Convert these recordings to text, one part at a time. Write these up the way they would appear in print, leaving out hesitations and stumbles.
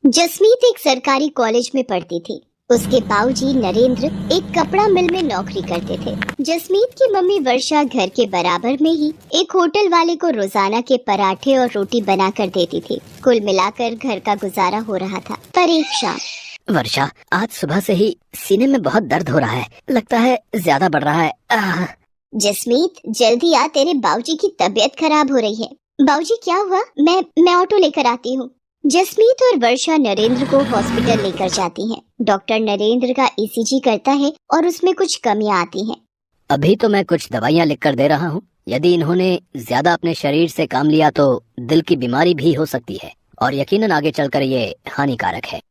जसमीत एक सरकारी कॉलेज में पढ़ती थी। उसके बाबूजी नरेंद्र एक कपड़ा मिल में नौकरी करते थे। जसमीत की मम्मी वर्षा घर के बराबर में ही एक होटल वाले को रोजाना के पराठे और रोटी बना कर देती थी। कुल मिलाकर घर का गुजारा हो रहा था। पर एक शाम, वर्षा, आज सुबह से ही सीने में बहुत दर्द हो रहा है, लगता है ज्यादा बढ़ रहा है। जसमीत जल्दी आ, तेरे बाबूजी की तबीयत खराब हो रही है। बाबूजी क्या हुआ? मैं ऑटो लेकर आती हूँ। जसमीत और वर्षा नरेंद्र को हॉस्पिटल लेकर जाती हैं। डॉक्टर नरेंद्र का ईसीजी करता है और उसमें कुछ कमियां आती हैं। अभी तो मैं कुछ दवाइयाँ लिख कर दे रहा हूँ। यदि इन्होंने ज्यादा अपने शरीर से काम लिया तो दिल की बीमारी भी हो सकती है और यकीनन आगे चलकर ये हानिकारक है।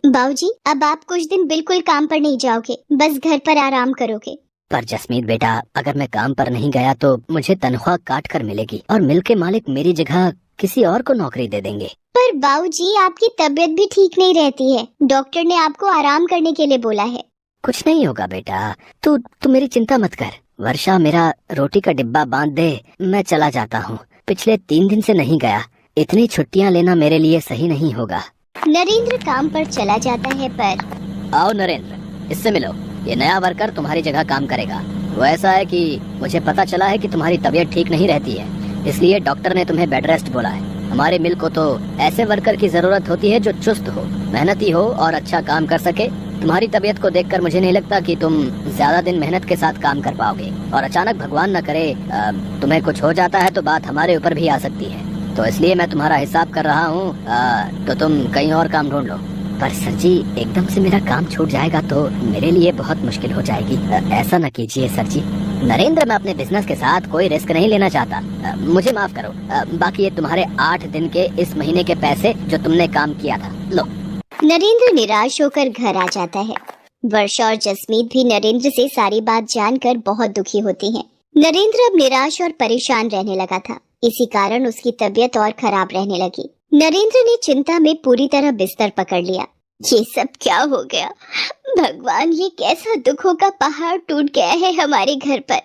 बाबूजी, अब आप कुछ दिन बिल्कुल काम पर नहीं जाओगे, बस घर पर आराम करोगे। पर जसमीत बेटा, अगर मैं काम पर नहीं गया तो मुझे तनख्वाह काट कर मिलेगी और मिल के मालिक मेरी जगह किसी और को नौकरी दे देंगे। पर बाबूजी, आपकी तबीयत भी ठीक नहीं रहती है। डॉक्टर ने आपको आराम करने के लिए बोला है। कुछ नहीं होगा बेटा, तू मेरी चिंता मत कर। वर्षा, मेरा रोटी का डिब्बा बांध दे, मैं चला जाता हूँ। पिछले 3 दिन से नहीं गया। इतनी छुट्टियाँ लेना मेरे लिए सही नहीं होगा। नरेंद्र काम पर चला जाता है। पर आओ नरेंद्र, इससे मिलो। ये नया वर्कर तुम्हारी जगह काम करेगा। वो ऐसा है कि मुझे पता चला है कि तुम्हारी तबीयत ठीक नहीं रहती है, इसलिए डॉक्टर ने तुम्हें बेड रेस्ट बोला है। हमारे मिल को तो ऐसे वर्कर की जरूरत होती है जो चुस्त हो, मेहनती हो और अच्छा काम कर सके। तुम्हारी तबीयत को देखकर मुझे नहीं लगता कि तुम ज्यादा दिन मेहनत के साथ काम कर पाओगे, और अचानक भगवान न करे तुम्हें कुछ हो जाता है तो बात हमारे ऊपर भी आ सकती है। तो इसलिए मैं तुम्हारा हिसाब कर रहा हूँ, तो तुम कहीं और काम ढूंढ लो। पर सर जी, एकदम से मेरा काम छूट जाएगा तो मेरे लिए बहुत मुश्किल हो जाएगी। ऐसा न कीजिए सर जी। नरेंद्र, मैं अपने बिजनेस के साथ कोई रिस्क नहीं लेना चाहता। मुझे माफ करो। बाकी ये तुम्हारे 8 दिन के इस महीने के पैसे जो तुमने काम किया था, लो। नरेंद्र निराश होकर घर आ जाता है। वर्षा और जसमीत भी नरेंद्र से सारी बात जानकर बहुत दुखी होती हैं। नरेंद्र अब निराश और परेशान रहने लगा था। इसी कारण उसकी तबीयत और खराब रहने लगी। नरेंद्र ने चिंता में पूरी तरह बिस्तर पकड़ लिया। ये सब क्या हो गया? भगवान, ये कैसा दुखों का पहाड़ टूट गया है हमारे घर पर।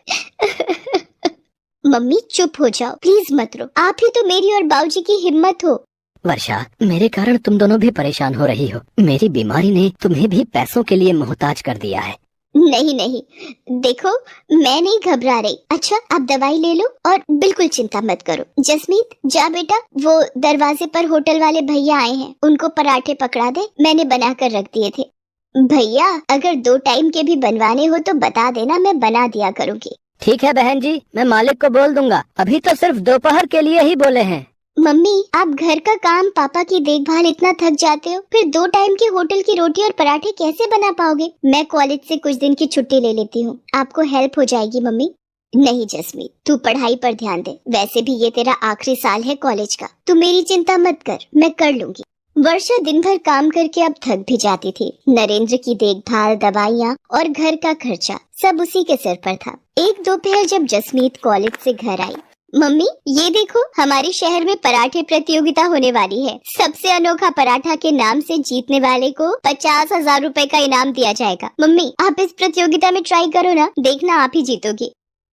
मम्मी चुप हो जाओ, प्लीज मत रो। आप ही तो मेरी और बाबूजी की हिम्मत हो। वर्षा, मेरे कारण तुम दोनों भी परेशान हो रही हो। मेरी बीमारी ने तुम्हें भी पैसों के लिए मोहताज कर दिया है। नहीं नहीं, देखो मैं नहीं घबरा रही। अच्छा, आप दवाई ले लो और बिल्कुल चिंता मत करो। जसमीत जा बेटा, वो दरवाजे पर होटल वाले भैया आए हैं, उनको पराठे पकड़ा दे, मैंने बना कर रख दिए थे। भैया, अगर 2 टाइम के भी बनवाने हो तो बता देना, मैं बना दिया करूँगी। ठीक है बहन जी, मैं मालिक को बोल दूंगा। अभी तो सिर्फ दोपहर के लिए ही बोले हैं। मम्मी, आप घर का काम, पापा की देखभाल इतना थक जाते हो, फिर 2 टाइम के होटल की रोटी और पराठे कैसे बना पाओगे? मैं कॉलेज से कुछ दिन की छुट्टी ले लेती हूँ, आपको हेल्प हो जाएगी। मम्मी नहीं जसमीत, तू पढ़ाई पर ध्यान दे। वैसे भी ये तेरा आखिरी साल है कॉलेज का, तू मेरी चिंता मत कर, मैं कर लूंगी। वर्षा दिन भर काम करके अब थक भी जाती थी। नरेंद्र की देखभाल, दवाइयाँ और घर का खर्चा सब उसी के सिर पर था। एक दोपहर जब जसमीत कॉलेज से घर आई, मम्मी ये देखो, हमारे शहर में पराठे प्रतियोगिता होने वाली है। सबसे अनोखा पराठा के नाम से जीतने वाले को 50,000 रुपए का इनाम दिया जाएगा। मम्मी, आप इस प्रतियोगिता में ट्राई करो ना, देखना आप ही जीतोगी।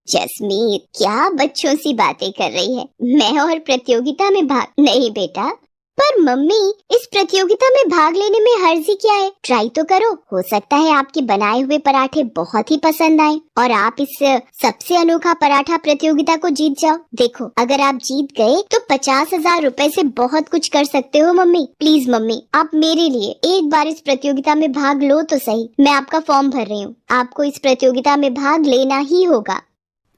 जसमीत क्या बच्चों सी बातें कर रही है? मैं और प्रतियोगिता में भाग नहीं बेटा। पर मम्मी, इस प्रतियोगिता में भाग लेने में हर्जी क्या है? ट्राई तो करो, हो सकता है आपके बनाए हुए पराठे बहुत ही पसंद आए और आप इस सबसे अनोखा पराठा प्रतियोगिता को जीत जाओ। देखो, अगर आप जीत गए तो 50,000 रुपए से बहुत कुछ कर सकते हो। मम्मी प्लीज, मम्मी आप मेरे लिए एक बार इस प्रतियोगिता में भाग लो तो सही। मैं आपका फॉर्म भर रही हूँ, आपको इस प्रतियोगिता में भाग लेना ही होगा।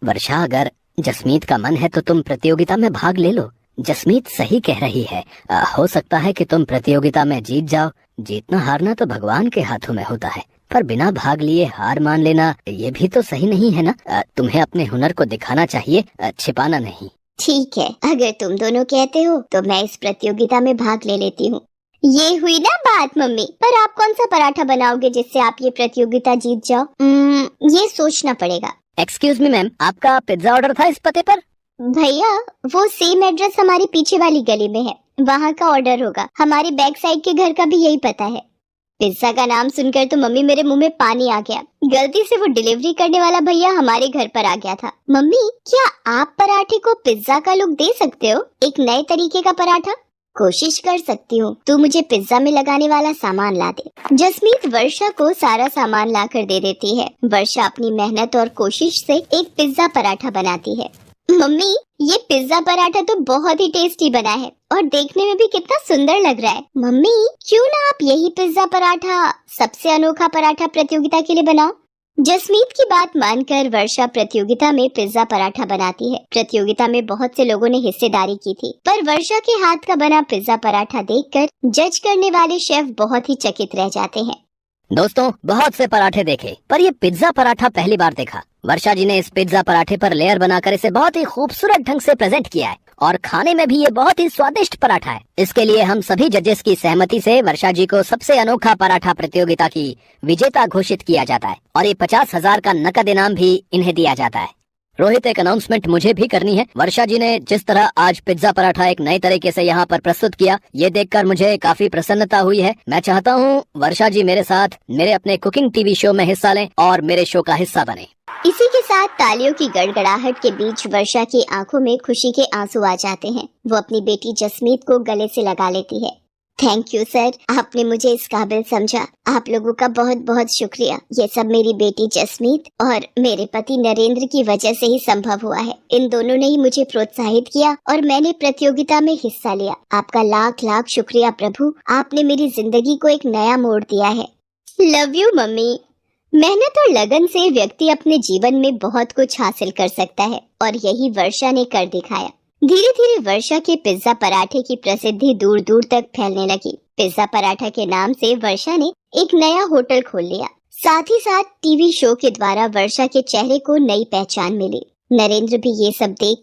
वर्षा, अगर जसमीत का मन है तो तुम प्रतियोगिता में भाग ले लो। जसमीत सही कह रही है। हो सकता है कि तुम प्रतियोगिता में जीत जाओ। जीतना हारना तो भगवान के हाथों में होता है, पर बिना भाग लिए हार मान लेना ये भी तो सही नहीं है ना। तुम्हें अपने हुनर को दिखाना चाहिए, छिपाना नहीं। ठीक है, अगर तुम दोनों कहते हो तो मैं इस प्रतियोगिता में भाग ले लेती हूँ। ये हुई ना बात मम्मी। पर आप कौन सा पराठा बनाओगे जिससे आप ये प्रतियोगिता जीत जाओ? ये सोचना पड़ेगा। एक्सक्यूज मी मैम, आपका पिज्जा ऑर्डर था इस पते पर? भैया, वो सेम एड्रेस हमारी पीछे वाली गली में है, वहाँ का ऑर्डर होगा। हमारे बैक साइड के घर का भी यही पता है। पिज्जा का नाम सुनकर तो मम्मी मेरे मुंह में पानी आ गया। गलती से वो डिलीवरी करने वाला भैया हमारे घर पर आ गया था। मम्मी, क्या आप पराठे को पिज्जा का लुक दे सकते हो? एक नए तरीके का पराठा। कोशिश कर सकती हूँ, तू मुझे पिज्जा में लगाने वाला सामान ला दे। जसमीत वर्षा को सारा सामान ला कर दे देती है। वर्षा अपनी मेहनत और कोशिश से एक पिज्जा पराठा बनाती है। मम्मी, ये पिज्जा पराठा तो बहुत ही टेस्टी बना है और देखने में भी कितना सुंदर लग रहा है। मम्मी, क्यों ना आप यही पिज्जा पराठा सबसे अनोखा पराठा प्रतियोगिता के लिए बनाओ। जसमीत की बात मानकर वर्षा प्रतियोगिता में पिज्जा पराठा बनाती है। प्रतियोगिता में बहुत से लोगों ने हिस्सेदारी की थी, पर वर्षा के हाथ का बना पिज्जा पराठा देखकर जज करने वाले शेफ बहुत ही चकित रह जाते हैं। दोस्तों, बहुत से पराठे देखे पर ये पिज्जा पराठा पहली बार देखा। वर्षा जी ने इस पिज्जा पराठे पर लेयर बनाकर इसे बहुत ही खूबसूरत ढंग से प्रेजेंट किया है और खाने में भी ये बहुत ही स्वादिष्ट पराठा है। इसके लिए हम सभी जजेस की सहमति से वर्षा जी को सबसे अनोखा पराठा प्रतियोगिता की विजेता घोषित किया जाता है और ये 50,000 का नकद इनाम भी इन्हें दिया जाता है। रोहित, एक अनाउंसमेंट मुझे भी करनी है। वर्षा जी ने जिस तरह आज पिज्जा पराठा एक नए तरीके से यहाँ पर प्रस्तुत किया, ये देखकर मुझे काफी प्रसन्नता हुई है। मैं चाहता हूँ वर्षा जी मेरे साथ मेरे अपने कुकिंग टीवी शो में हिस्सा लें और मेरे शो का हिस्सा बने। इसी के साथ तालियों की गड़गड़ाहट के बीच वर्षा की आंखों में खुशी के आंसू आ जाते हैं। वो अपनी बेटी जसमीत को गले से लगा लेती है। थैंक यू सर, आपने मुझे इस काबिल समझा। आप लोगों का बहुत बहुत शुक्रिया। ये सब मेरी बेटी जसमीत और मेरे पति नरेंद्र की वजह से ही संभव हुआ है। इन दोनों ने ही मुझे प्रोत्साहित किया और मैंने प्रतियोगिता में हिस्सा लिया। आपका लाख लाख शुक्रिया प्रभु, आपने मेरी जिंदगी को एक नया मोड़ दिया है। Love you mummy. मेहनत और लगन से व्यक्ति अपने जीवन में बहुत कुछ हासिल कर सकता है और यही वर्षा ने कर दिखाया। धीरे धीरे वर्षा के पिज्जा पराठे की प्रसिद्धि दूर दूर तक फैलने लगी। पिज्जा पराठा के नाम से वर्षा ने एक नया होटल खोल लिया। साथ ही साथ टीवी शो के द्वारा वर्षा के चेहरे को नई पहचान मिली। नरेंद्र भी ये सब देख